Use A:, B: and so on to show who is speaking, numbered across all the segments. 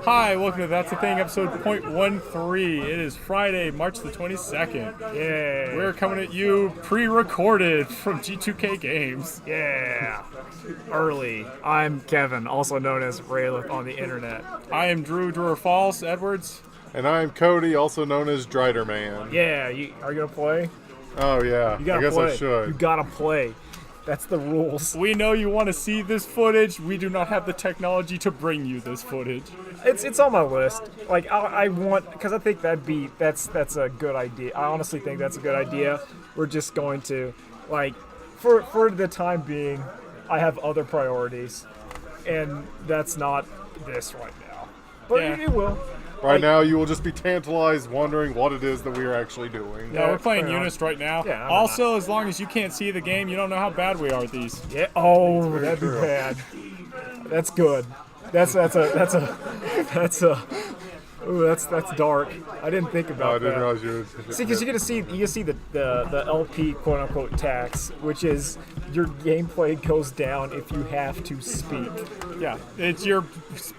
A: Hi, welcome to That's the Thing, episode .13. It is Friday, March the 22nd.
B: Yeah.
A: We're coming at you pre-recorded from G2K Games.
B: Yeah. Early. I'm Kevin, also known as Raylith on the internet.
A: I am Drew False Edwards.
C: And I'm Cody, also known as Driderman.
B: Yeah, are you gonna play?
C: Oh yeah,
B: You gotta
C: I guess
B: play.
C: I should.
B: You gotta play. That's the rules.
A: We know you want to see this footage. We do not have the technology to bring you this footage.
B: It's on my list. Like I want, because I think that's a good idea. I honestly think that's a good idea. We're just going to, like, for the time being, I have other priorities, and that's not this right now. But
A: Yeah.
B: it will.
C: Right now, you will just be tantalized wondering what it is that we are actually doing.
A: Yeah, we're playing
B: fair enough.
A: Unist right now.
B: Yeah, I'm
A: Also, as long as you can't see the game, you don't know how bad we are at these.
B: Yeah. Oh,
C: very
B: that'd be
C: true.
B: bad. That's good. That's dark. I didn't think
C: Oh,
B: about
C: I didn't
B: that.
C: realize you were...
B: See, because you can see the LP quote unquote tax, which is your gameplay goes down if you have to speak.
A: Yeah, it's your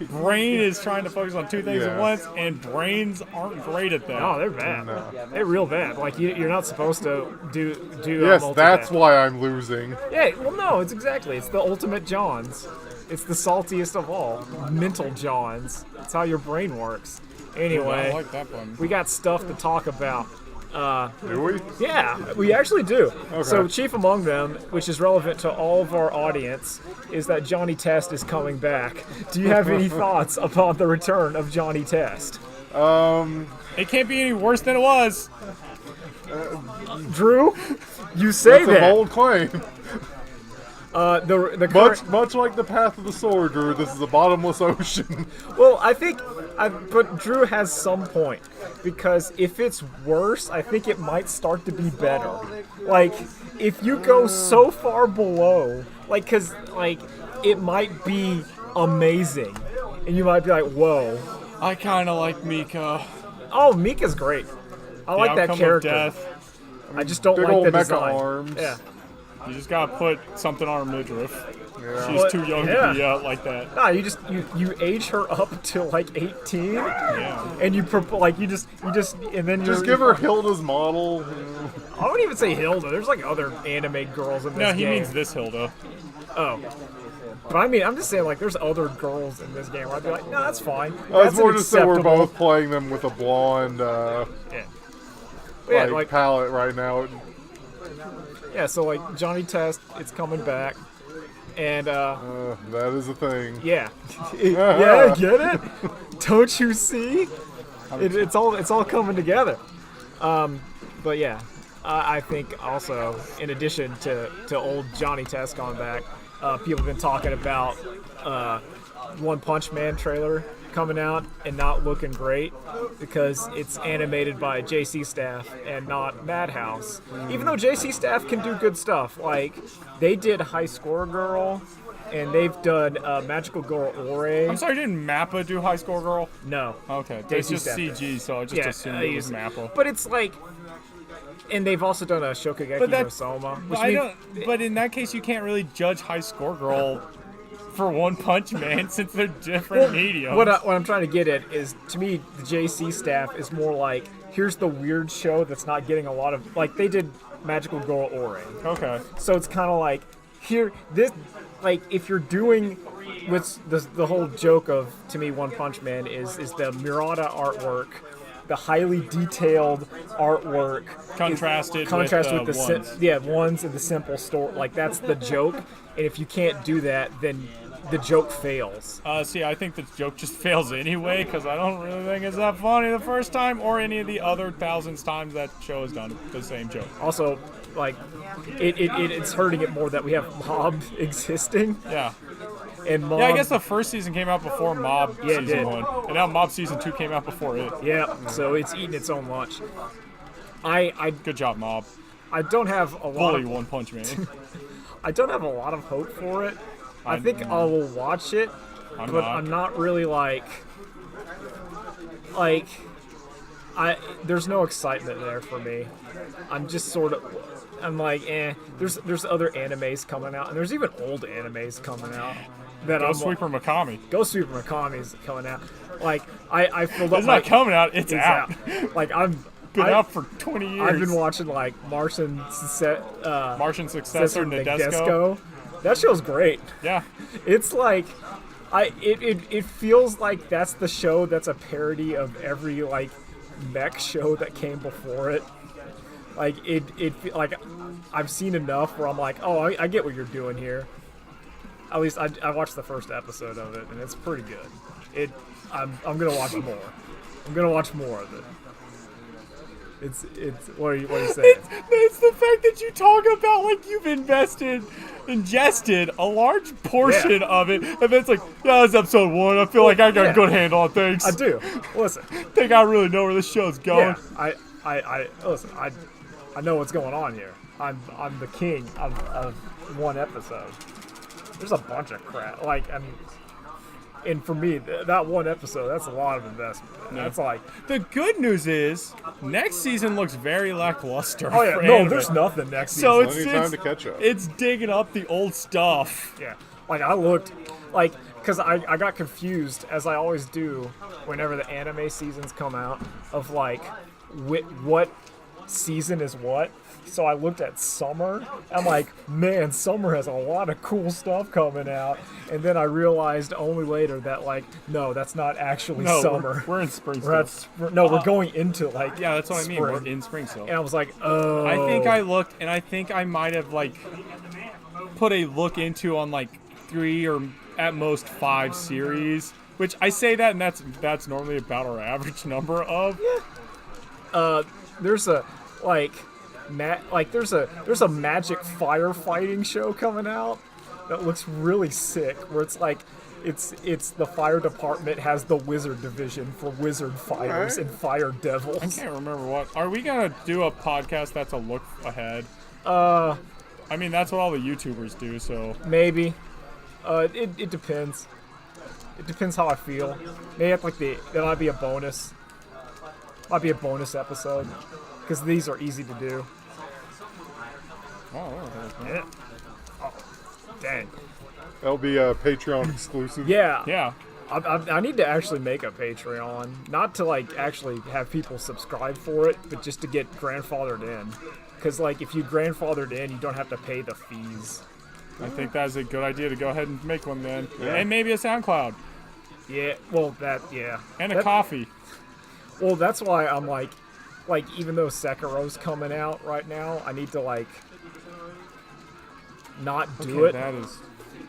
A: brain is trying to focus on two things at
C: Yeah.
A: once, and brains aren't great at that.
B: Oh, they're bad.
C: No.
B: They're real bad. Like you're not supposed to do.
C: Yes,
B: multitask.
C: that's why I'm losing.
B: Yeah. Well, no, it's the ultimate Johns. It's the saltiest of all. Mental Johns. That's how your brain works.
A: I
B: Anyway,
A: like that one.
B: we got stuff to talk about.
C: Do we?
B: Yeah, we actually do.
C: Okay.
B: So chief among them, which is relevant to all of our audience, is that Johnny Test is coming back. Do you have any thoughts about the return of Johnny Test?
A: It can't be any worse than it was.
B: Drew, you say
C: That's a
B: that.
C: bold claim.
B: The current,
C: Much like the path of the sword, Drew, this is a bottomless ocean.
B: well, but Drew has some point, because if it's worse, I think it might start to be better. Like, if you go so far below, because it might be amazing, and you might be like, whoa.
A: I kind of like Mika.
B: Oh, Mika's great. I like that
A: Outcome
B: character.
A: Of death.
B: I just don't
C: Big
B: like
C: old
B: the
C: mecha
B: design.
C: arms.
B: Yeah.
A: You just gotta put something on her midriff.
C: Yeah.
A: She's too young
B: Yeah.
A: to be out like that.
B: Nah, you age her up to like 18,
A: Yeah.
B: and you and then
C: Just give her Hilda's model.
B: I wouldn't even say Hilda. There's like other anime girls in this
A: No,
B: game.
A: he means this Hilda.
B: Oh. But I mean, I'm just saying, like, there's other girls in this game where I'd be like, no, that's fine.
C: It's
B: That's
C: more
B: an
C: just that we're
B: acceptable-
C: both playing them with a blonde
B: Yeah,
C: like palette right now.
B: yeah, so like Johnny Test, it's coming back, and
C: That is a thing.
B: yeah, yeah, get it? Don't you see? It's all coming together. But yeah, I think also in addition to old Johnny Test coming back, people have been talking about One Punch Man trailer coming out and not looking great because it's animated by JC Staff and not Madhouse. Even though JC Staff can do good stuff, like they did High Score Girl and they've done Magical Girl Ore.
A: I'm sorry, didn't Mappa do High Score Girl?
B: No.
A: Okay,
B: JC
A: it's just
B: Staff.
A: CG, so I just assumed it was Mappa.
B: But it's like, and they've also done a Shokugeki
A: But
B: no
A: that's-
B: Soma.
A: But I don't. But in that case, you can't really judge High Score Girl for One Punch Man since they're different mediums.
B: What I'm trying to get at is, to me, the JC Staff is more like, here's the weird show that's not getting a lot of, like, they did Magical Girl Ore.
A: Okay.
B: So it's kind of like, here, this, like, if you're doing, what's the whole joke of, to me, One Punch Man is the Murata artwork, the highly detailed artwork.
A: Contrasted
B: with
A: with
B: the
A: ones.
B: ones and the simple story. Like, that's the joke. And if you can't do that, then the joke fails.
A: See, I think the joke just fails anyway because I don't really think it's that funny the first time or any of the other thousands times that show has done the same joke.
B: Also, like, it's hurting it more that we have Mob existing.
A: Yeah.
B: And Mob,
A: Yeah, I guess the first season came out before Mob
B: Yeah, it
A: season
B: did.
A: 1, and now Mob season 2 came out before it.
B: Yeah, so it's eating its own lunch.
A: Good job, Mob.
B: I don't have a lot
A: Bully
B: of,
A: One Punch Man.
B: I don't have a lot of hope for it. I
A: I
B: think
A: know.
B: I will watch it,
A: I'm
B: but
A: not.
B: I'm not really like there's no excitement there for me. I'm just sort of, I'm like, eh. There's other animes coming out, and there's even old animes coming out. that
A: Ghost Sweeper Mikami.
B: Ghost Sweeper Mikami's coming out. Like I filled up.
A: It's not coming out. It's out.
B: Like
A: Been out for 20 years.
B: I've been watching like Martian
A: Successor
B: Nadesco. That show's great.
A: Yeah.
B: It's like it feels like that's the show that's a parody of every like mech show that came before it. Like it like I've seen enough where I'm like, oh, I get what you're doing here. At least I watched the first episode of it and it's pretty good. I'm gonna watch more. I'm gonna watch more of it. It's what are you saying?
A: It's the fact that you talk about like you've ingested a large portion of it, and then it's like, yeah, it's episode 1. I feel like I got a good handle on things.
B: I do. Listen,
A: I think I really know where this show's going.
B: Yeah, I listen. I know what's going on here. I'm the king of one episode. There's a bunch of crap. Like, and for me, that one episode, that's a lot of investment.
A: Yeah.
B: That's like
A: the good news is next season looks very lackluster.
B: Oh yeah,
A: for
B: no,
A: anime.
B: there's nothing next
A: So
B: season.
C: Plenty of time to catch up.
A: It's digging up the old stuff.
B: Yeah, like I looked, like, because I got confused, as I always do whenever the anime seasons come out, of like what season is what. So I looked at summer. I'm like, man, summer has a lot of cool stuff coming out. And then I realized only later that, like, no, that's not actually summer.
A: We're in spring still.
B: We're going into, like,
A: Yeah, that's what I mean. We're
B: spring.
A: in spring still.
B: And I was like, oh.
A: I think I looked, and I think I might have like put a look into on like 3 or at most 5 series. Which I say that, and that's normally about our average number of.
B: There's a there's a magic firefighting show coming out that looks really sick, where it's like it's the fire department has the wizard division for wizard fighters and fire devils.
A: I can't remember what. Are we gonna do a podcast that's a look ahead? I mean, that's what all the YouTubers do. So
B: Maybe. It depends. It depends how I feel. Maybe that might be a bonus. Might be a bonus episode, because these are easy to do. Yeah. Oh, dang.
C: That'll be a Patreon exclusive.
B: Yeah.
A: yeah.
B: I need to actually make a Patreon, not to like actually have people subscribe for it, but just to get grandfathered in. Because like if you grandfathered in, you don't have to pay the fees.
A: I think that's a good idea to go ahead and make one then,
C: Yeah.
A: and maybe a SoundCloud
B: Yeah. Well, yeah.
A: and a coffee.
B: Well, that's why I'm like even though Sekiro's coming out right now, I need to like not do it.
A: That is.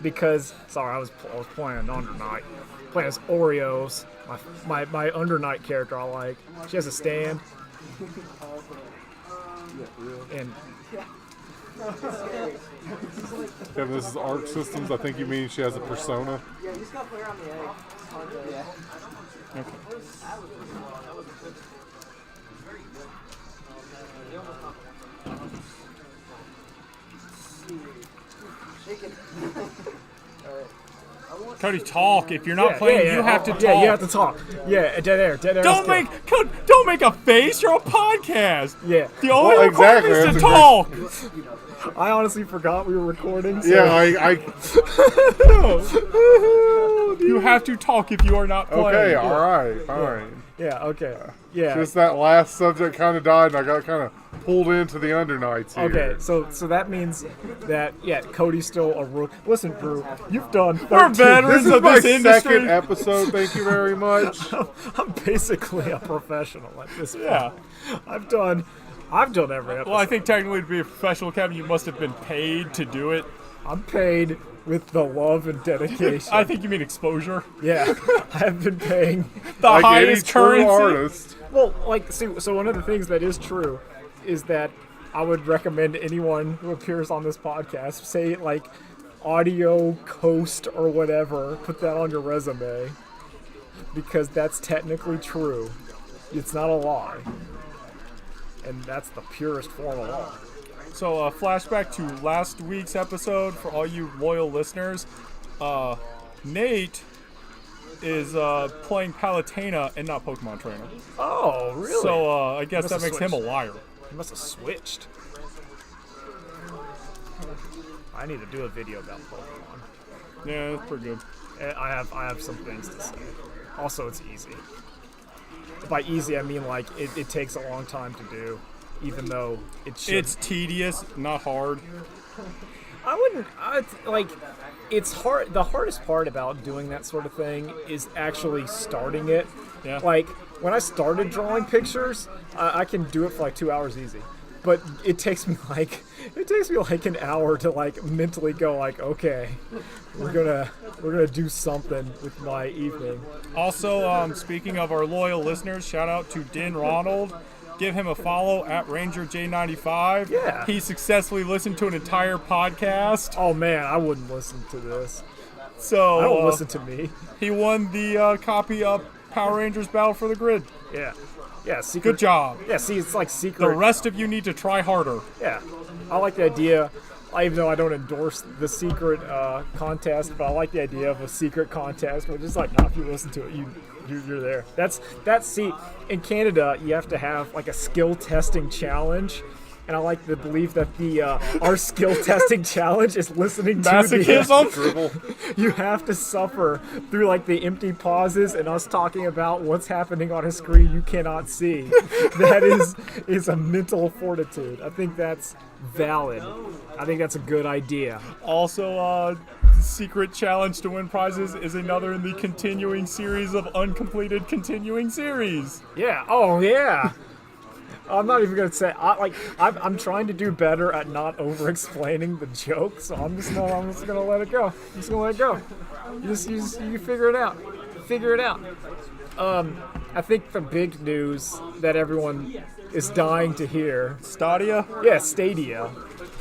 B: Because sorry, I was playing Undernight, playing as Oreos. My Undernight character I like. She has a stand, and
C: Kevin, this is Arc Systems. I think you mean she has a persona.
D: Yeah, you just gotta play around the egg. Yeah.
A: Okay.
D: Shake it. Alright.
A: Cody, talk. If you're not playing, you have to talk.
B: Yeah, you have to talk. Yeah, dead air.
A: Don't make a face. You're a podcast.
B: Yeah.
A: The only
C: Well,
A: requirement
C: exactly,
A: is to
C: that's
A: talk.
B: I honestly forgot we were recording. So.
C: Yeah,
A: You have to talk if you are not playing.
C: Okay, all right, fine.
B: Yeah. Okay. Yeah.
C: Just that last subject kind of died, and I got kind of pulled into the Undernights here.
B: Okay, so that means that Cody's still a rook. Listen, Drew, you've done.
A: We're
B: 13
A: veterans
C: This is
A: of
C: my
A: this industry.
C: second episode. Thank you very much.
B: I'm basically a professional at this point.
A: Yeah.
B: I've done every episode.
A: Well, I think technically to be a professional, Kevin, you must have been paid to do it.
B: I'm paid with the love and dedication.
A: I think you mean exposure.
B: Yeah, I've been paying.
A: The
C: Like any
A: highest
C: true
A: currency.
C: artist.
B: Well, like, so one of the things that is true is that I would recommend anyone who appears on this podcast, say like audio coast or whatever, put that on your resume, because that's technically true. It's not a lie, and that's the purest form of law.
A: So, flashback to last week's episode for all you loyal listeners. Nate is playing Palutena and not Pokemon Trainer.
B: Oh, really?
A: So, I guess
B: Must
A: that
B: have
A: makes him a
B: switched.
A: liar.
B: He must have switched. I need to do a video about Pokemon.
A: Yeah, that's pretty good.
B: I have some things to say. Also, it's easy. By easy, I mean like it takes a long time to do, even though
A: it's tedious, not hard.
B: I wouldn't like. It's hard. The hardest part about doing that sort of thing is actually starting it.
A: Yeah.
B: Like when I started drawing pictures, I can do it for like 2 hours easy. But it takes me like an hour to like mentally go like, okay, we're gonna do something with my evening.
A: Also, speaking of our loyal listeners, shout out to Din Ronald. Give him a follow at RangerJ95.
B: Yeah.
A: He successfully listened to an entire podcast.
B: Oh man, I wouldn't listen to this.
A: So
B: I don't listen to me.
A: He won the copy of Power Rangers Battle for the Grid.
B: Yeah. Yeah, secret.
A: Good job.
B: Yeah, see, it's like secret.
A: The rest of you need to try harder.
B: Yeah, I like the idea. Even though I don't endorse the secret contest, but I like the idea of a secret contest. Where just like, if you listen to it, you're there. That's see, in Canada, you have to have like a skill testing challenge. And I like the belief that our skill testing challenge is listening to
A: masochism.
B: You have to suffer through like the empty pauses and us talking about what's happening on a screen you cannot see. That is a mental fortitude. I think that's valid. I think that's a good idea.
A: Also, secret challenge to win prizes is another in the continuing series of uncompleted continuing series.
B: Yeah. Oh yeah. I'm not even gonna say. I'm trying to do better at not over-explaining the joke, so I'm just gonna let it go. I'm just gonna let it go. You figure it out. Figure it out. I think the big news that everyone is dying to hear.
A: Stadia?
B: Yeah, Stadia.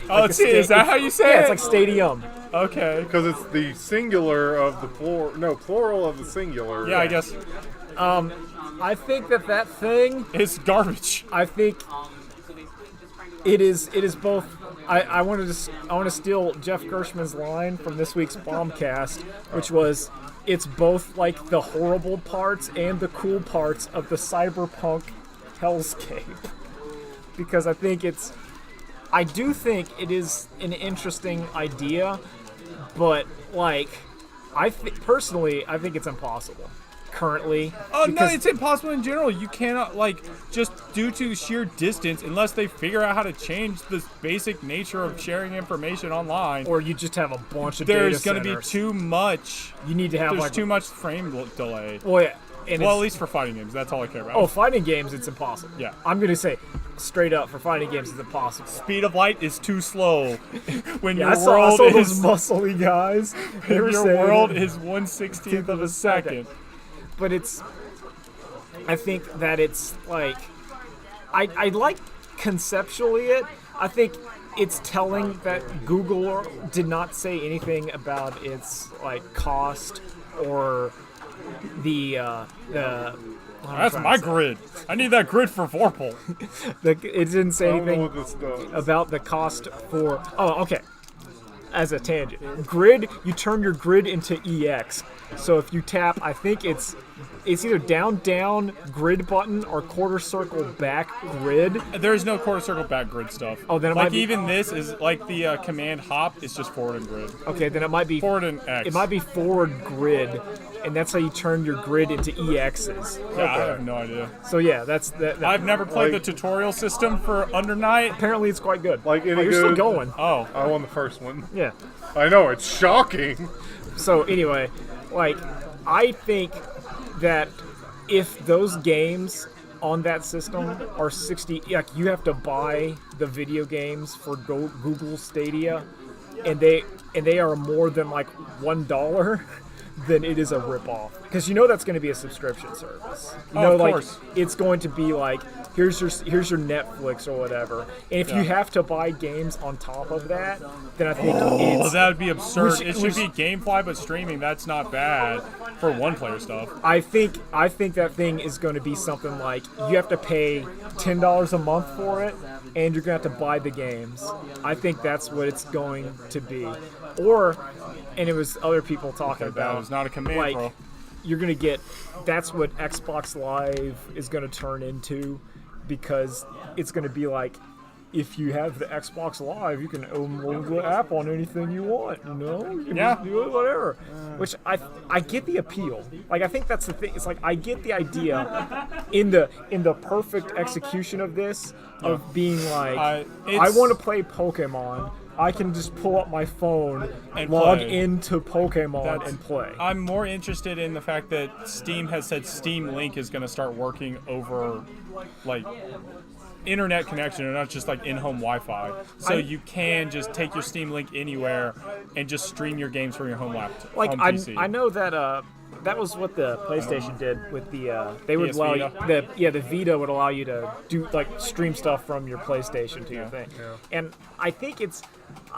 A: Oh,
B: Like
A: is that how you say it?
B: Yeah, it's like stadium.
A: Okay.
C: Because it's the singular of the plural. No, plural of the singular.
A: Yeah, I guess.
B: I think that thing.
A: It's garbage.
B: I think it is both. I want to steal Jeff Gershman's line from this week's Bombcast, which was, it's both like the horrible parts and the cool parts of the cyberpunk hellscape. Because I do think it is an interesting idea, but like, personally, I think it's impossible. Currently.
A: Oh, no, it's impossible in general. You cannot, like, just due to sheer distance, unless they figure out how to change the basic nature of sharing information online.
B: Or you just have a bunch of
A: there's
B: data
A: going to be
B: centers.
A: too much.
B: You need to have
A: There's
B: like
A: too much frame delay.
B: Well, yeah. And
A: Well, at least for fighting games. That's all I care about.
B: Oh, fighting games, it's impossible.
A: Yeah.
B: I'm going to say, straight up, for fighting games, it's impossible.
A: Speed of light is too slow. When
B: Yeah,
A: your
B: I saw
A: world
B: those
A: is
B: muscly guys. They were
A: your
B: saying
A: world
B: it.
A: is 1/16th of a second.
B: But I think that it's like, I like conceptually it. I think it's telling that Google did not say anything about its like cost or the
A: That's my grid. I need that grid for Vorpal.
B: it didn't say
C: I don't know
B: anything
C: what this does.
B: about the cost for. Oh, okay. As a tangent, grid, you turn your grid into EX. So if you tap, I think it's either down grid button or quarter circle back grid.
A: There is no quarter circle back grid stuff.
B: Oh, then it
A: like
B: might be-
A: even this is like the command hop is just forward and grid.
B: Okay, then it might be
A: Forward and X.
B: It might be forward grid, and that's how you turn your grid into EXs.
A: Yeah, I have no idea.
B: So yeah, that's that.
A: I've never played the tutorial system for Under Night.
B: Apparently, it's quite good.
C: Like any
B: you're still
C: good-
B: going.
A: Oh,
C: I won the first one.
B: Yeah.
C: I know, it's shocking.
B: So anyway, like, I think that if those games on that system are 60, like you have to buy the video games for Google Stadia, and they are more than like $1, then it is a ripoff. Because you know that's going to be a subscription service. You know,
A: of
B: like
A: course.
B: it's going to be like here's your Netflix or whatever. And if you have to buy games on top of that, then I think
A: Oh,
B: it's
A: that would be absurd.
B: Which-
A: It should be GameFly, but streaming. That's not bad for one-player stuff.
B: I think that thing is going to be something like you have to pay $10 a month for it, and you're going to have to buy the games. I think that's what it's going to be. And it was other people talking
A: That
B: about.
A: was not a command
B: like,
A: pro.
B: you're going to get. That's what Xbox Live is going to turn into, because it's going to be like if you have the Xbox Live, you can download the app on anything you want. You know, you can
A: Yeah.
B: just do it, whatever. Which I get the appeal. Like I think that's the thing. It's like I get the idea in the perfect execution of this of being like I
A: it's-
B: want to play Pokemon. I can just pull up my phone,
A: And
B: log
A: play.
B: into Pokemon,
A: That's-
B: and play.
A: I'm more interested in the fact that Steam has said Steam Link is going to start working over, like, internet connection and not just like in-home Wi-Fi. So you can just take your Steam Link anywhere and just stream your games from your home laptop.
B: Like
A: home
B: I
A: PC.
B: know that that was what the PlayStation did with the they would
A: PS
B: allow you,
A: Vita.
B: the Vita would allow you to do like stream stuff from your PlayStation to your thing. And I think it's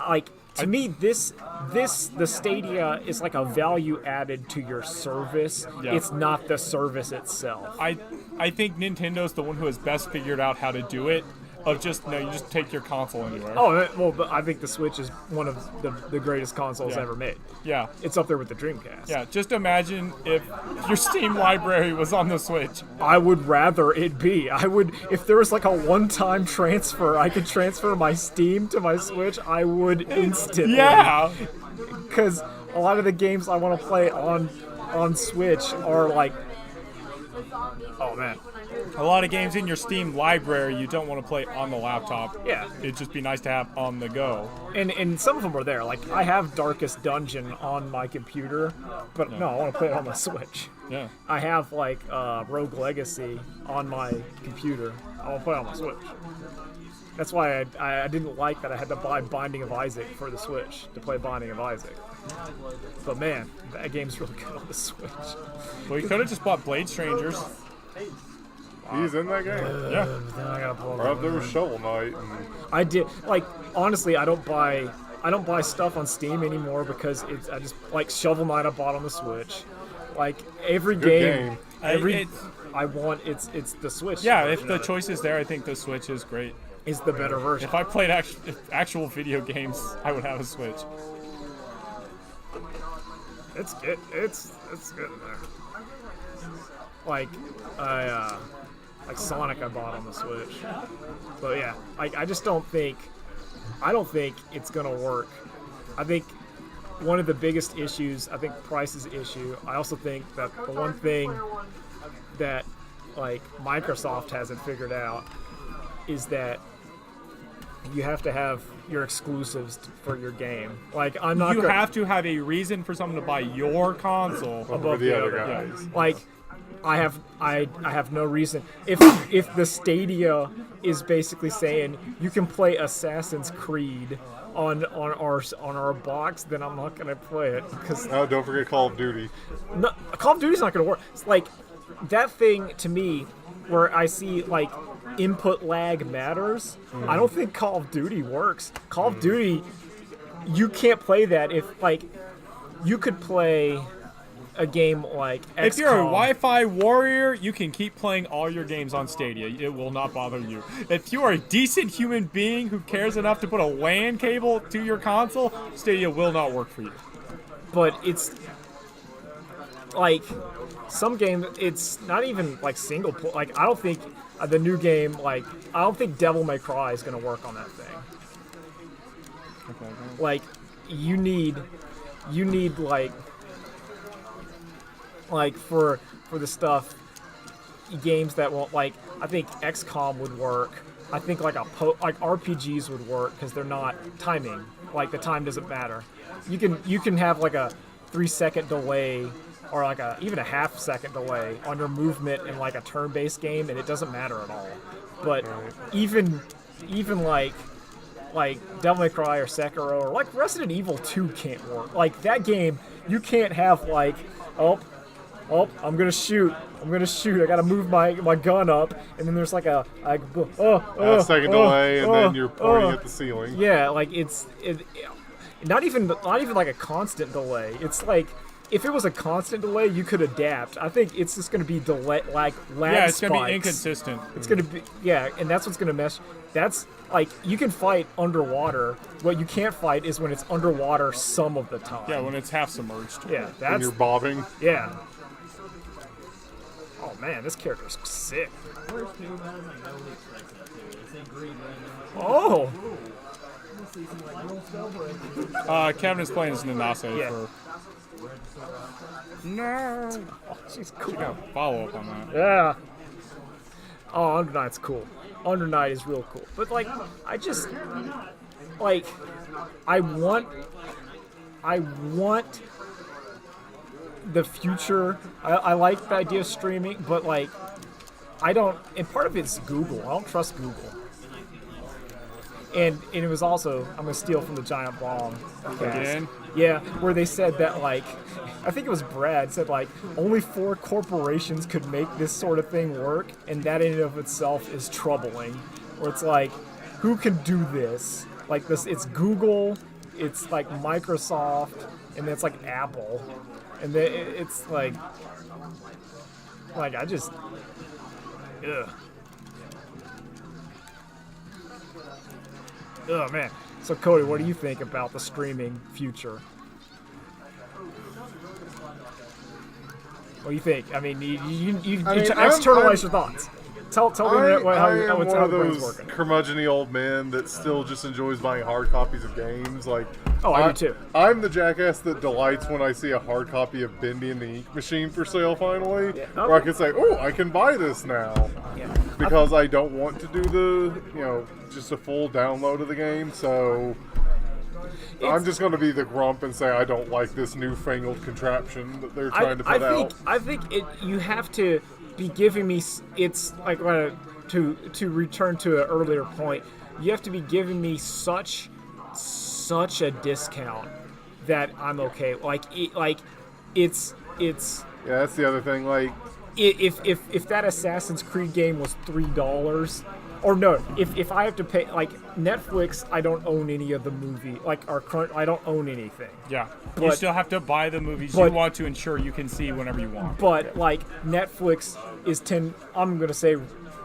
B: like to me the Stadia is like a value added to your service.
A: Yeah.
B: It's not the service itself.
A: I think Nintendo's the one who has best figured out how to do it. Of just you just take your console anywhere.
B: Oh well, but I think the Switch is one of the greatest consoles
A: Yeah.
B: ever made.
A: Yeah.
B: It's up there with the Dreamcast.
A: Yeah, just imagine if your Steam library was on the Switch.
B: I would rather it be. I would, if there was like a one-time transfer, I could transfer my Steam to my Switch, I would instantly.
A: Yeah.
B: Because a lot of the games I want to play on Switch are like, oh man.
A: A lot of games in your Steam library you don't want to play on the laptop.
B: Yeah.
A: It'd just be nice to have on the go.
B: And some of them are there. Like, I have Darkest Dungeon on my computer, but no, I want to play it on my Switch.
A: Yeah.
B: I have, like, Rogue Legacy on my computer. I want to play it on my Switch. That's why I didn't like that I had to buy Binding of Isaac for the Switch to play Binding of Isaac. But man, that game's really good on the Switch.
A: Well, you could have just bought Blade Strangers.
C: He's in that game.
A: Yeah.
B: Then I gotta pull it
C: Or
B: up.
C: if there was Shovel Knight. And
B: I did, like, honestly, I don't buy stuff on Steam anymore because it's, I just, like, Shovel Knight I bought on the Switch. Like, every game,
A: It's-
B: I want, it's the Switch.
A: Yeah, if
B: version
A: the
B: of it
A: choice is there, I think the Switch is great.
B: is the better version.
A: If I played actual video games, I would have a Switch.
B: It's good. It's good in there. Like like Sonic I bought on the Switch. But yeah, like I don't think it's gonna work. I think one of the biggest issues, I think price is the issue. I also think that the one thing that like Microsoft hasn't figured out is that you have to have your exclusives for your game. Like I'm not
A: You
B: gonna,
A: have to have a reason for someone to buy your console.
B: above
C: the other
B: guys.
C: guys.
B: Like I have no reason. If the Stadia is basically saying you can play Assassin's Creed on our box, then I'm not gonna play it because
C: oh, don't forget Call of Duty.
B: no, Call of Duty's not gonna work. It's like that thing to me where I see like input lag matters. I don't think Call of Duty works. Call of Duty, you can't play that if like you could play a game like XCOM.
A: If you're a Wi-Fi warrior, you can keep playing all your games on Stadia. It will not bother you. If you are a decent human being who cares enough to put a LAN cable to your console, Stadia will not work for you.
B: But it's like some games, it's not even like single play. Like I don't think the new game, like I don't think Devil May Cry is gonna work on that thing. Like you need like for the stuff games that won't, like I think XCOM would work. I think like like RPGs would work because they're not timing. Like the time doesn't matter. You can have like a 3-second delay or like even a half-second delay on your movement in like a turn-based game, and it doesn't matter at all. But even like Devil May Cry or Sekiro or like Resident Evil 2 can't work. Like that game, you can't have like I'm gonna shoot. I gotta move my gun up, and then there's like a
C: Second delay, and then you're pointing at the ceiling.
B: Yeah, like it's not even like a constant delay. It's like if it was a constant delay, you could adapt. I think it's just gonna be delay like lag
A: Yeah, it's gonna be
B: spikes.
A: inconsistent.
B: It's gonna be and that's what's gonna mess. That's like you can fight underwater. What you can't fight is when it's underwater some of the time.
A: Yeah, when it's half submerged.
B: Yeah,
C: When
B: that's
C: you're bobbing.
B: yeah. Oh man, this character's sick. Oh!
A: Kevin is playing as Nanase
B: Yeah.
A: for. No.
B: Oh, she's cool.
A: Got a follow up on that.
B: Yeah. Oh, Under Night's cool. Under Night is real cool. But like, I just like, I want the future. I like the idea of streaming, but like, I don't. And part of it's Google. I don't trust Google. And it was also, I'm gonna steal from the Giant Bomb.
A: Again?
B: Yeah, where they said that like, I think it was Brad said like only 4 corporations could make this sort of thing work, and that in and of itself is troubling. Where it's like, who can do this? Like this, it's Google, it's like Microsoft, and then it's like Apple, and then it's like I just, ugh. Oh man. So Cody, what do you think about the streaming future? What do you think? I mean, you externalize your thoughts. Tell the internet how
C: am
B: the
C: one of
B: brain's
C: those
B: working.
C: curmudgeon-y old men that still just enjoys buying hard copies of games. Like,
B: Oh, I do too.
C: I'm the jackass that delights when I see a hard copy of Bendy and the Ink Machine for sale finally,
B: Yeah.
C: where I can say, "Oh, I can buy this now,"
B: Yeah.
C: because I don't want to do just a full download of the game. So I'm just going to be the grump and say I don't like this newfangled contraption that they're trying to put out.
B: I think you have to be giving me. It's like to return to an earlier point. You have to be giving me such a discount that I'm okay. It's.
C: Yeah, that's the other thing. Like,
B: If that Assassin's Creed game was $3, or no, if I have to pay like Netflix, I don't own any of the movie. Like our current, I don't own anything.
A: Yeah. You
B: But-
A: still have to buy the movies you
B: but-
A: want to ensure you can see whenever you want.
B: But like Netflix is 10. I'm gonna say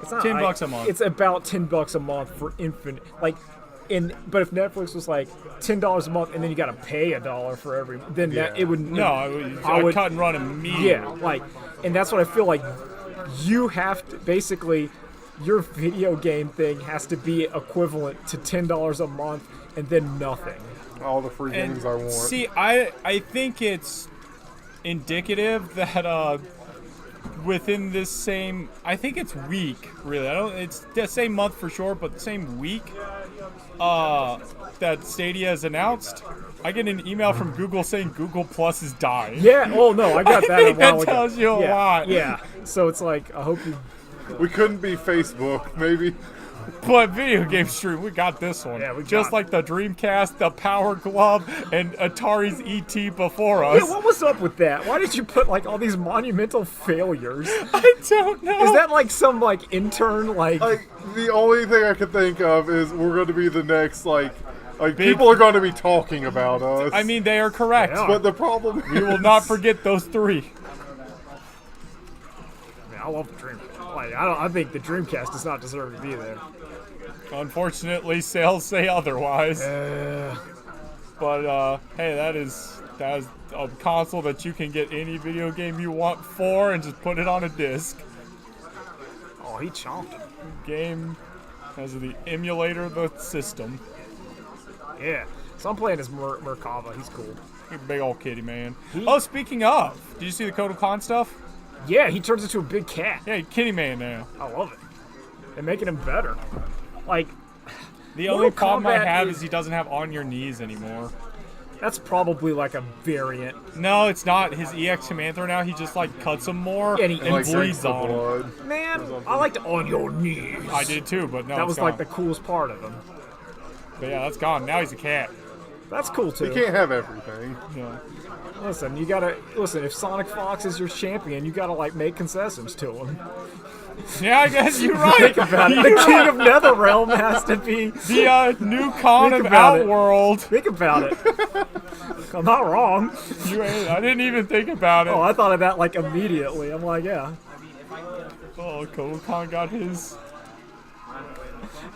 B: it's not
A: $10 a month.
B: It's about $10 a month for infinite. Like, but if Netflix was like $10 a month and then you gotta pay $1 for every, then that it would
A: No, I would cut and run immediately.
B: Yeah, like, and that's what I feel like. You have to basically, your video game thing has to be equivalent to $10 a month and then nothing.
C: all the free
A: And
C: games I want.
A: see, I think it's indicative that within this same, I think it's week really. It's the same month for sure, but the same week that Stadia is announced. I get an email from Google saying Google Plus is dying.
B: Yeah. Oh no, I got that.
A: think
B: a while
A: that
B: ago.
A: tells you a
B: Yeah,
A: lot.
B: Yeah. So it's like I hope you.
C: We couldn't be Facebook, maybe.
A: But video game stream, we got this one.
B: Yeah, we
A: just
B: got
A: like the Dreamcast, the Power Glove, and Atari's ET before us.
B: Yeah, what was up with that? Why did you put like all these monumental failures?
A: I don't know.
B: Is that like some like intern like?
C: Like, the only thing I could think of is we're going to be the next, like
A: Big-
C: people are going to be talking about us.
A: I mean, they are correct.
B: Yeah.
C: but the problem
A: We will not forget those 3.
B: Man, I love the Dreamcast. Like I think the Dreamcast does not deserve to be there.
A: Unfortunately, sales say otherwise. But hey, that is a console that you can get any video game you want for, and just put it on a disc.
B: Oh, he chomped it.
A: Game has the emulator of the system.
B: Yeah. So I'm playing as Merkava. He's cool.
A: You big old kitty man. Oh, speaking of, did you see the Kodokan stuff?
B: Yeah, he turns into a big cat.
A: Yeah, kitty man now.
B: I love it. They're making him better. Like,
A: The
B: Mortal
A: only problem I
B: Kombat
A: have
B: is-
A: is he doesn't have on your knees anymore.
B: that's probably like a variant.
A: No, it's not. His EX Commander now, he just like cuts him more
B: And he-
A: and
C: like drinks
A: bleeds
C: the
A: on him.
C: blood.
B: Man, I liked on your knees.
A: I did too, but no,
B: That
A: it's
B: was like
A: gone.
B: the coolest part of him.
A: But yeah, that's gone. Now he's a cat.
B: That's cool too.
C: You can't have everything.
A: Yeah.
B: Listen, you gotta listen. If Sonic Fox is your champion, you gotta like make concessions to him.
A: Yeah, I guess you're right.
B: Think about it. The king of NetherRealm has to be.
A: The new con
B: Think
A: of
B: about it.
A: Outworld.
B: Think about it. I'm not wrong.
A: I didn't even think about it.
B: Oh, I thought of that like immediately. I'm like, yeah,
A: Oh, Kodokan got his.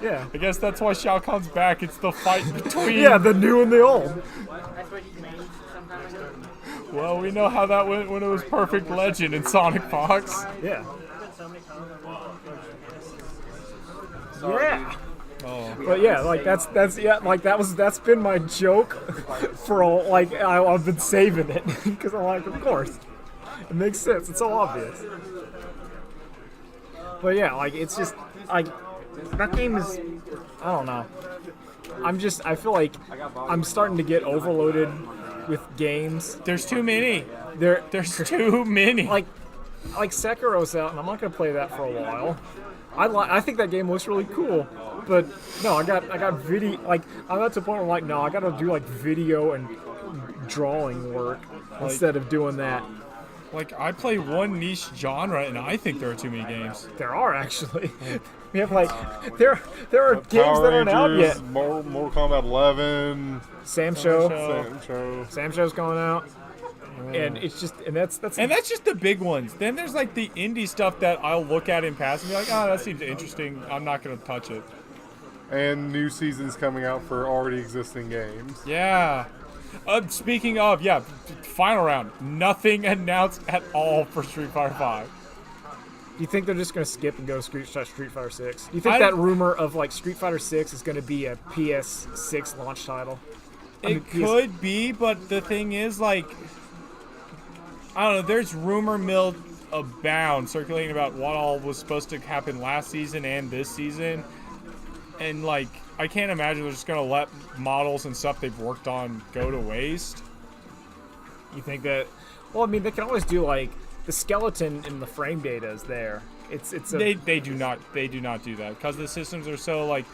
B: yeah,
A: I guess that's why Shao Kahn's back. It's the fight between.
B: yeah. The new and the old.
D: That's what he made some time ago.
A: Well, we know how that went when it was Perfect Legend in Sonic Fox.
B: Yeah. Yeah.
A: Oh.
B: But yeah, like that's been my joke for I've been saving it because I'm like, of course, it makes sense. It's so obvious. But yeah, like it's just like that game is, I don't know. I feel like I'm starting to get overloaded with games.
A: There's too many.
B: There's
A: too many.
B: Like Sekiro's out, and I'm not gonna play that for a while. I think that game looks really cool, but no, I got video. Like I'm at the point where I'm like, no, I gotta do like video and drawing work instead of doing that.
A: Like I play one niche genre, and I think there are too many games.
B: There are actually. We have like there are games
C: Power
B: that aren't out
C: Rangers,
B: yet.
C: Mortal Kombat 11.
B: Sam Show.
C: Sam Show.
B: Sam Show's going out. And it's just, and that's
A: just the big ones. Then there's like the indie stuff that I'll look at in passing and be like, oh, that seems interesting. I'm not gonna touch it.
C: And new seasons coming out for already existing games.
A: Yeah. Speaking of, yeah, final round. Nothing announced at all for Street Fighter V.
B: Do you think they're just gonna skip and go Street Fighter 6? Do you think that rumor of like Street Fighter 6 is gonna be a PS6 launch title?
A: It could be, but the thing is, like, I don't know, there's rumor mill abound circulating about what all was supposed to happen last season and this season. And, like, I can't imagine they're just going to let models and stuff they've worked on go to waste.
B: You think that... Well, I mean, they can always do, like, the skeleton in the frame data is there.
A: They do not do that because the systems are so, like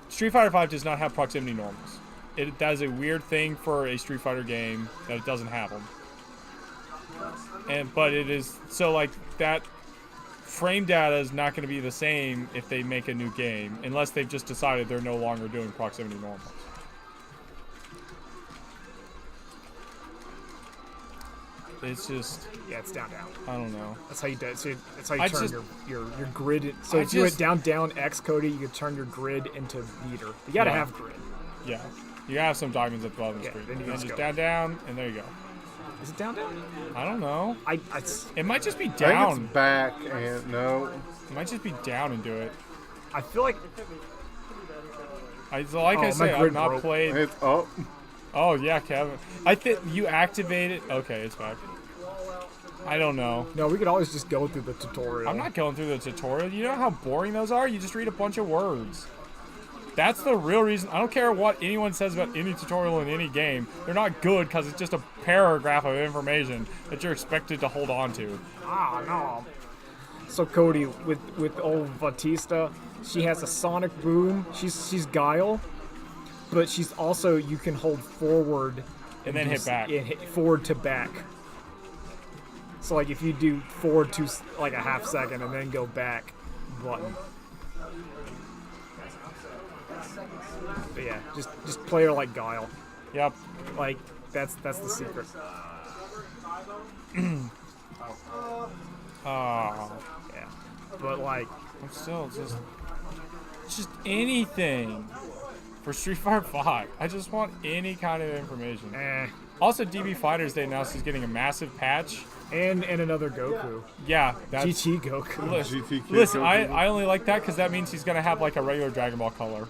A: Street Fighter V does not have proximity normals. That is a weird thing for a Street Fighter game that it doesn't have them. But it is so like that frame data is not going to be the same if they make a new game unless they've just decided they're no longer doing proximity normals. It's just
B: it's down.
A: I don't know.
B: That's how you do it. So that's how you turn your grid. So if
A: you
B: went down X, Cody, you could turn your grid into meter. You gotta have grid.
A: Yeah. You gotta have some diamonds at the bottom of the screen.
B: Then you
A: just
B: go.
A: down, and there you go.
B: Is it down?
A: I don't know. It might just be
C: I think
A: down.
C: it's back and no.
A: It might just be down and do it.
B: I feel like
A: I
B: my
A: say, I've
B: grid
A: not
B: broke.
A: played.
C: It's up.
A: Oh yeah, Kevin. I think you activate it. Okay, it's back. I don't know.
B: no. We could always just go through the tutorial.
A: I'm not going through the tutorial. You know how boring those are? You just read a bunch of words. That's the real reason. I don't care what anyone says about any tutorial in any game. They're not good because it's just a paragraph of information that you're expected to hold on to.
B: No. So Cody, with old Batista, she has a sonic boom. She's Guile, but she's also, you can hold forward
A: And then hit back.
B: Yeah, hit forward to back. So like if you do forward to like a half second and then go back button. But yeah, just play her like Guile.
A: Yep.
B: Like that's the secret.
A: Oh.
B: Yeah. But like
A: I'm still just anything for Street Fighter V. I just want any kind of information. Also, DB Fighters, they announced he's getting a massive patch.
B: And another Goku.
A: Yeah, that's
B: GT Goku.
A: Listen, I only like that because that means he's gonna have like a regular Dragon Ball color.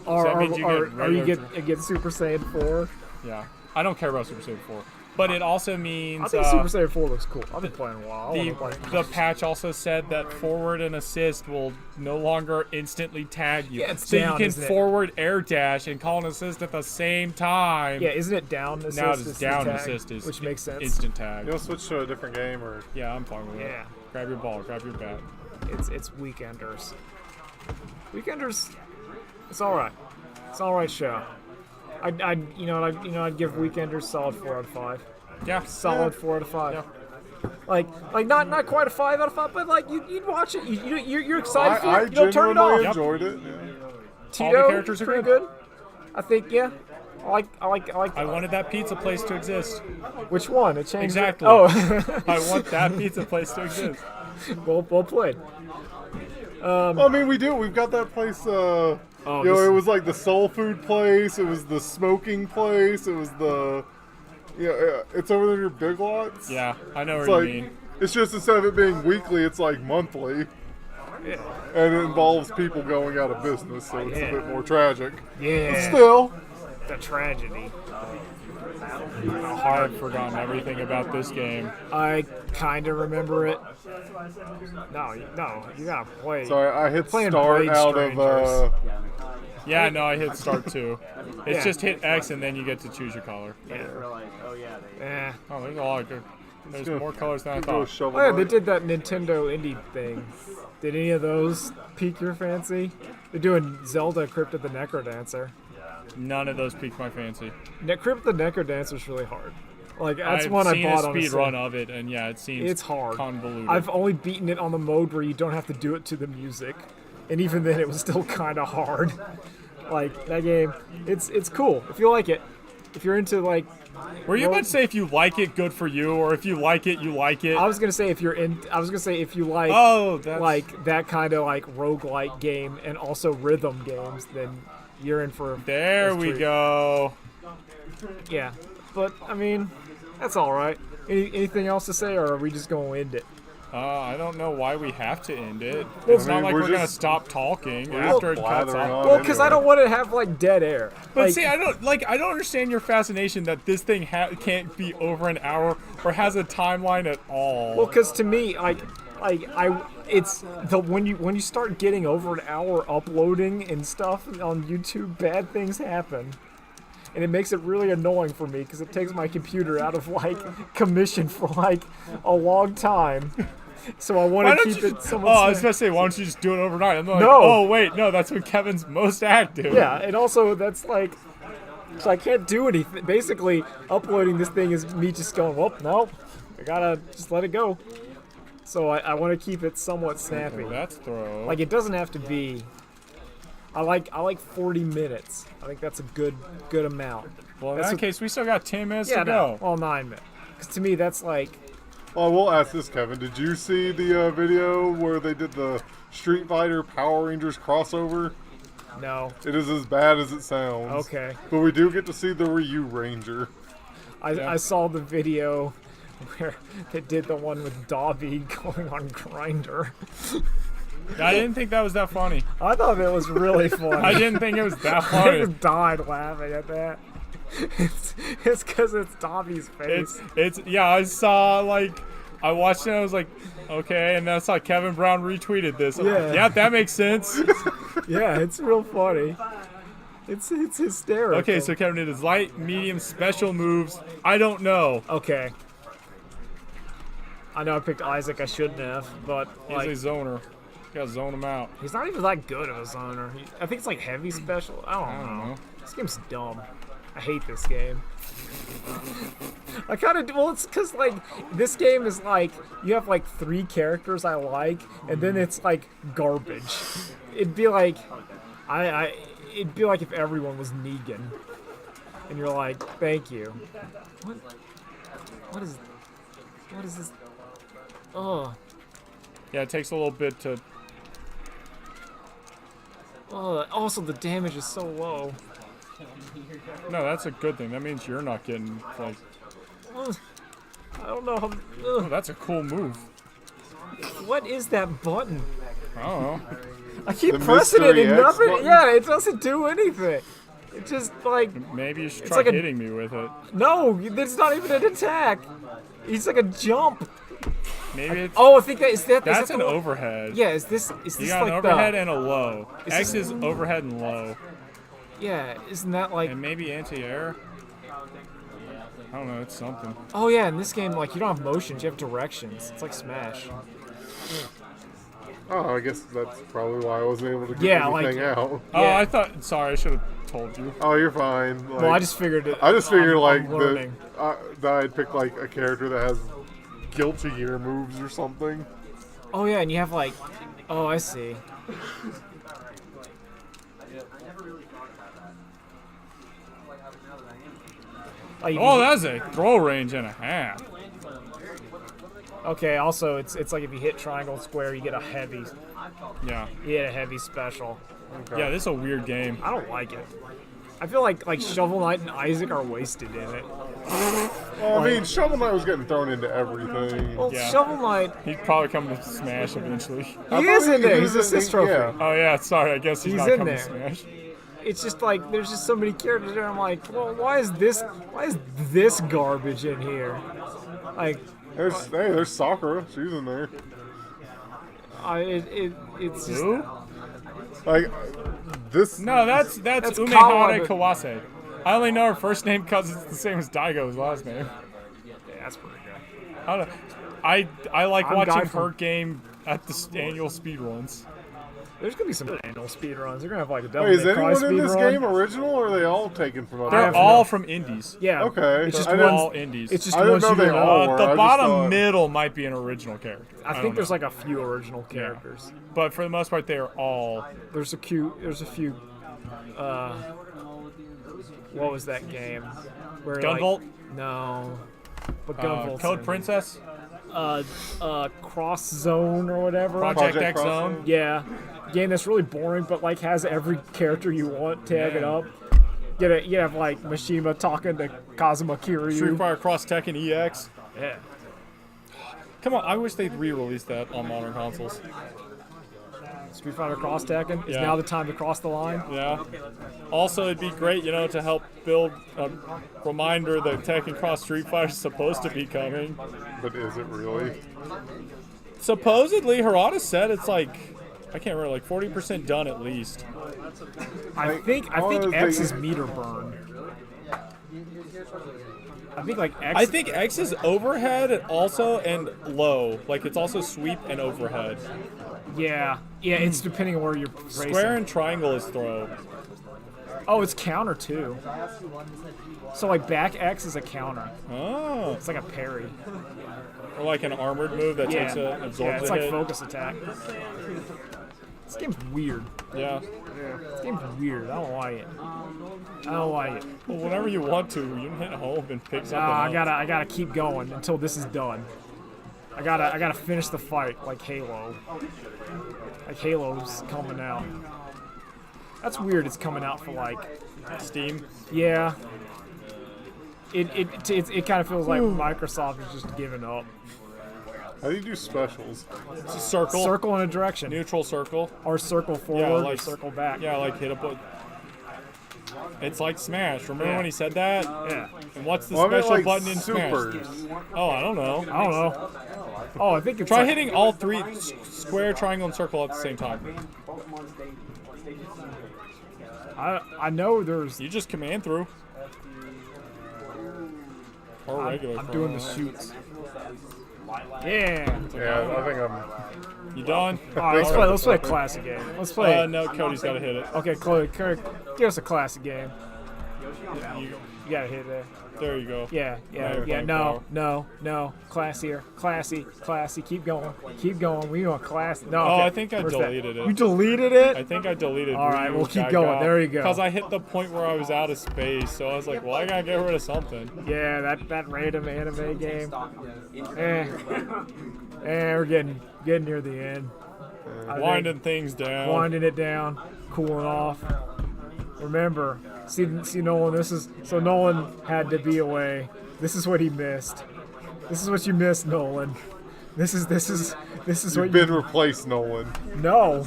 B: Are you get Super Saiyan 4?
A: Yeah, I don't care about Super Saiyan 4, but it also means
B: I think Super Saiyan 4 looks cool. I've been playing a while.
A: The patch also said that forward and assist will no longer instantly tag you,
B: Yeah, it's
A: so
B: down,
A: you can
B: isn't it?
A: forward air dash and call an assist at the same time.
B: Yeah, isn't it down assist?
A: Now
B: is
A: it's
B: the
A: down
B: tag,
A: assist is
B: which makes sense.
A: instant tag.
C: You'll switch to a different game or
A: Yeah, I'm fine with it.
B: Yeah.
A: Grab your ball, grab your bat.
B: It's Weekenders. Weekenders, it's all right. It's all right show. I'd give Weekenders solid 4 out of 5.
A: Yeah,
B: Solid 4 out of 5.
A: Yeah.
B: Like not quite a 5 out of 5, but like you'd watch it. You're excited for
C: I
B: it. You don't turn it off.
C: genuinely enjoyed it. Yeah.
B: Tito,
A: All the characters are
B: pretty
A: good.
B: I think I like.
A: I wanted that pizza place to exist.
B: Which one? It changed.
A: Exactly.
B: Oh,
A: I want that pizza place to exist.
B: well played.
C: I mean, we do. We've got that place. It was like the soul food place. It was the smoking place. It was the Yeah, it's over there near Big Lots.
A: Yeah, I know
C: It's
A: what
C: like,
A: you mean.
C: it's just instead of it being weekly, it's like monthly.
B: Yeah.
C: And it involves people going out of business, so it's a bit more tragic.
B: Yeah.
C: But still,
B: The tragedy.
A: I've forgotten everything about this game.
B: I kind of remember it. No, you gotta play.
C: sorry, I hit
B: Playing
C: start
B: Blade
C: out
B: Strangers.
C: of.
A: Yeah, no, I hit start too. It's
B: Yeah.
A: just hit X and then you get to choose your color.
D: We're like, oh yeah, they
B: Eh.
A: Oh, there's a lot of good. There's more colors than I
C: Go
A: thought.
C: shovel
B: Oh yeah, they
C: knight.
B: did that Nintendo indie thing. Did any of those pique your fancy? They're doing Zelda Crypt of the Necrodancer.
A: None of those piqued my fancy.
B: Crypt of the Necrodancer is really hard. Like that's one
A: I've
B: I
A: seen
B: bought
A: a
B: on a
A: speed
B: sale.
A: run of it, and yeah, it seems
B: It's hard.
A: convoluted.
B: I've only beaten it on the mode where you don't have to do it to the music, and even then it was still kind of hard. Like that game, it's cool if you like it. If you're into like,
A: Were you about to say if you like it, good for you, or if you like it, you like it?
B: I was gonna say if you're in, I was gonna say if you like
A: Oh, that's
B: like that kind of like roguelike game and also rhythm games, then you're in for.
A: There
B: a
A: we
B: treat.
A: go.
B: Yeah, but I mean, that's all right. Anything else to say, or are we just gonna end it?
A: I don't know why we have to end it.
B: Well,
A: It's
C: I mean,
A: not like
C: we're
A: we're gonna
C: just-
A: stop talking
C: we're
A: after it
C: just
A: cuts
C: blathering
A: off.
C: on.
B: Well, because I
C: anyway.
B: don't want to have like dead air.
A: But
B: Like,
A: see, I don't understand your fascination that this thing can't be over an hour or has a timeline at all.
B: well, because to me, it's the when you start getting over an hour uploading and stuff on YouTube, bad things happen. And it makes it really annoying for me because it takes my computer out of like commission for like a long time. So I want
A: Why
B: to
A: don't
B: keep
A: you
B: it
A: just,
B: somewhat.
A: oh, I was
B: snappy.
A: supposed to say, why don't you just do it overnight? I'm like,
B: No.
A: oh wait, no, that's when Kevin's most active.
B: Yeah, and also that's like, so I can't do anything. Basically, uploading this thing is me just going, well, no, I gotta just let it go. So I want to keep it somewhat snappy.
A: That's throw.
B: Like it doesn't have to be. I like 40 minutes. I think that's a good amount.
A: well, in
B: that's
A: that
B: what-
A: case, we still got 10 minutes
B: Yeah,
A: to go.
B: no, well 9 minutes. Because to me that's like,
C: Oh, we'll ask this, Kevin. Did you see the video where they did the Street Fighter Power Rangers crossover?
B: no.
C: It is as bad as it sounds.
B: Okay.
C: But we do get to see the Ryu Ranger.
B: I saw the video where they did the one with Dobby going on Grinder.
A: I didn't think that was that funny.
B: I thought it was really funny.
A: I didn't think it was that
B: I
A: funny.
B: just died laughing at that. It's because it's Dobby's face.
A: It's yeah. I saw like I watched it. And I was like, okay, and then I saw Kevin Brown retweeted this.
B: Yeah.
A: That makes sense.
B: Yeah, it's real funny. It's hysterical.
A: Okay, so Kevin did his light, medium, special moves. I don't know.
B: Okay. I know I picked Isaac. I shouldn't have, but
A: He's
B: like,
A: a zoner. You gotta zone him out.
B: he's not even that good of a zoner. I think it's like heavy special. I don't know.
A: know.
B: This game's dumb. I hate this game. I kind of well, it's because like this game is like you have like 3 characters I like, and then it's like garbage. It'd be like it'd be like if everyone was Negan, and you're like, thank you. What is this? Oh,
A: Yeah, it takes a little bit to.
B: also the damage is so low.
A: No, that's a good thing. That means you're not getting like.
B: Ugh. I don't know how.
A: Oh, that's a cool move.
B: What is that button?
A: I don't know.
B: I keep
C: The
B: pressing it
C: mystery
B: and
C: X
B: nothing.
C: button?
B: Yeah, it doesn't do anything. It just like
A: Maybe you should
B: It's
A: try
B: like a-
A: hitting me with it.
B: no, it's not even an attack. It's like a jump.
A: Maybe it's.
B: Oh, I think is that
A: that's
B: the
A: an
B: one-
A: overhead.
B: Yeah, is this
A: You got
B: like
A: an overhead
B: the
A: and a low.
B: Is
A: X
B: this-
A: is overhead and low.
B: yeah? Isn't that like
A: And maybe anti-air. I don't know. It's something.
B: oh yeah? In this game, like you don't have motions, you have directions. It's like Smash.
C: Oh, I guess that's probably why I wasn't able to get
B: Yeah, like-
C: anything out.
A: Oh,
B: Yeah.
A: I thought. Sorry, I should have told you.
C: Oh, you're fine. Like,
B: Well, I just figured it.
C: I just figured
B: I'm
C: like
B: learning.
C: that I'd pick like a character that has Guilty Gear moves or something.
B: Oh yeah, and you have like, oh I see. Oh,
A: Oh, that's a throw range and a half.
B: okay. Also, it's like if you hit triangle and square, you get a heavy.
A: Yeah.
B: You get a heavy special.
A: Yeah, this is a weird game.
B: I don't like it. I feel like Shovel Knight and Isaac are wasted in it.
C: Well, I mean, Shovel Knight was getting thrown into everything.
B: Well,
A: Yeah.
B: Shovel Knight,
A: He'd probably come to Smash eventually.
B: he is in there. He's
C: in-
B: assist trophy.
C: yeah.
A: Oh yeah, sorry. I guess he's
B: He's
A: not
B: in
A: coming
B: there.
A: to Smash.
B: It's just like there's just so many characters there. I'm like, well, why is this garbage in here? Like,
C: There's Sakura. She's in there.
B: it's just.
A: Who?
C: Like this.
A: No, that's
B: That's
A: Umehara
B: Kawa,
A: Kawase. I only know her first name because it's the same as Daigo's last name.
B: Yeah, that's pretty good.
A: I don't know. I like
B: I'm
A: watching
B: Guy
A: her
B: from-
A: game at the annual speedruns.
B: There's gonna be some annual speedruns. They're gonna have like a Devil
C: Wait, is
B: May Cry
C: anyone in this
B: speedrun.
C: game original, or are they all taken from other?
A: They're
B: have
A: all
B: no-
A: from indies.
B: Yeah.
C: Okay.
B: It's just
C: I didn't-
A: all
B: one.
A: indies.
B: It's just
C: I didn't
B: ones
C: know
B: you
C: they
B: don't
C: all
B: know.
C: were. I
A: The
C: just
A: bottom
C: thought-
A: middle might be an original character.
B: I think there's like a few original characters.
A: But for the most part, they are all.
B: There's a few. What was that game? Where
A: Gunvolt?
B: No. But Gunvolt.
A: Code Princess?
B: Cross Zone or whatever.
A: Project
C: Project
A: X
C: Cross
A: Zone?
B: Yeah. Game that's really boring, but like has every character you want tagged up. You have like Mishima talking to Kazuma Kiryu.
A: Street Fighter Cross Tekken EX?
B: Yeah.
A: Come on, I wish they'd re-release that on modern consoles.
B: Street Fighter Cross Tekken is
A: Yeah.
B: now the time to cross the line.
A: Yeah. Also, it'd be great, to help build a reminder that Tekken Cross Street Fighter is supposed to be coming.
C: But is it really?
A: Supposedly, Harada said it's like, I can't remember, like 40% done at least.
B: I think
C: honestly-
B: X is meter burn. I think like X.
A: I think X is overhead and low. Like, it's also sweep and overhead.
B: Yeah, it's depending on where you're racing.
A: Square and triangle is throw.
B: Oh, it's counter too. So like back X is a counter.
A: Oh.
B: It's like a parry.
A: Or like an armored move that takes a absorbs
B: yeah, it's
A: a
B: like
A: hit.
B: focus attack. This game's weird.
A: Yeah.
B: This game's weird. I don't like it. I don't like it.
A: Well, whenever you want to, you can hit home and pick something
B: Nah,
A: up.
B: I gotta keep going until this is done. I gotta finish the fight like Halo. Like Halo's coming out. That's weird. It's coming out for like,
A: Steam.
B: yeah. It kind of feels like Microsoft is just giving up.
C: How do you do specials?
A: It's a circle.
B: Circle in a direction,
A: Neutral circle.
B: or circle forward,
A: like-
B: or circle back.
A: Yeah, like hit up with. It's like Smash. Remember
B: Yeah.
A: when he said that?
B: Yeah.
A: And what's the
C: Well, I mean,
A: special
C: like
A: button in
C: supers.
A: Smash? Oh, I don't know.
B: I don't know. Oh, I think it's
A: Try
B: like,
A: hitting all three square, triangle, and circle at the same time.
B: I know there's.
A: You just command through. Or regular.
B: I'm doing the shoots. Yeah.
C: Yeah, I think I'm.
A: You done?
B: All right, let's play a classic game. Let's play.
A: No, Cody's got to hit it.
B: Okay, Chloe, give us a classic game.
A: You,
B: You gotta hit it.
A: there you go.
B: Yeah.
A: Fire
B: No. Classier. Classy. Keep going. We want class. No.
A: Oh,
B: okay.
A: I think I
B: Where's that?
A: deleted it.
B: You deleted it?
A: I think I deleted.
B: All right, we'll keep going. There you go.
A: Because I hit the point where I was out of space, so I was like, well, I gotta get rid of something.
B: Yeah, that random anime game. We're getting near the end. I think
A: Winding things down.
B: winding it down, cooling off. Remember, see Nolan. Nolan had to be away. This is what he missed. This is what you missed, Nolan. This is
C: You've
B: what
C: been replaced, Nolan.
B: No,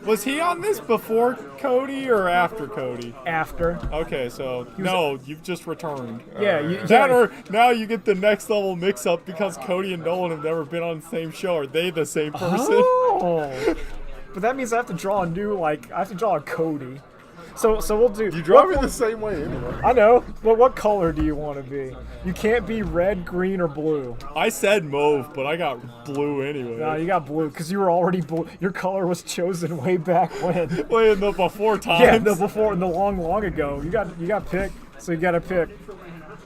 A: Was he on this before Cody or after Cody?
B: after.
A: Okay, so no, you've just returned.
B: Yeah,
A: That or now you get the next level mix up because Cody and Nolan have never been on the same show. Are they the same person?
B: Oh, but that means I have to draw a new I have to draw a Cody. So we'll do.
C: You draw me the same way anyway.
B: I know, but what color do you want to be? You can't be red, green, or blue.
A: I said mauve, but I got blue anyway.
B: No, you got blue because you were already blue. Your color was chosen way back when.
A: Wait, in the before times.
B: Yeah, in the long ago. You got picked, so you got to pick.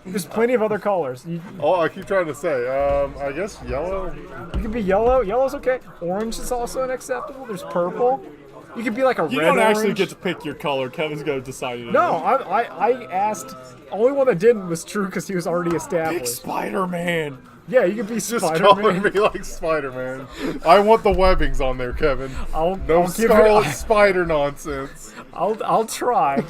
B: There's plenty of other colors. You
C: Oh, I keep trying to say. I guess yellow.
B: can be yellow. Yellow's okay. Orange is also unacceptable. There's purple. You could be like a
A: You
B: red
A: don't actually
B: orange.
A: get to pick your color. Kevin's gonna decide it.
B: No, I asked. Only one that didn't was true because he was already
A: Pick
B: established.
A: Spider-Man.
B: Yeah, you could be
C: Just
B: Spider-Man.
C: color me like Spider-Man. I want the webbings on there, Kevin.
B: I'll
C: No
B: give
C: Scarlet
B: it.
C: Spider nonsense.
B: I'll try.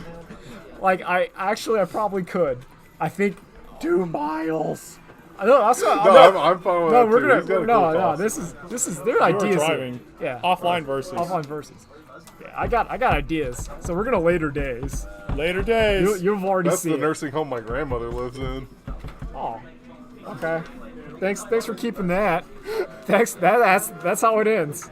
B: I probably could. I think
A: do Miles.
B: No, also,
C: I'm fine with
B: no,
C: that
B: we're
C: too.
B: gonna
C: He's got a
B: no,
C: cool
B: no.
C: costume.
B: This is their
A: You
B: ideas.
A: were
B: here.
A: driving.
B: Yeah.
A: Offline versus.
B: Offline versus. Yeah, I got ideas. So we're gonna later days.
A: Later days.
B: You've already
C: That's
B: seen
C: the
B: it.
C: nursing home my grandmother lives in.
B: Oh, okay. Thanks for keeping that. Thanks. That's how it ends.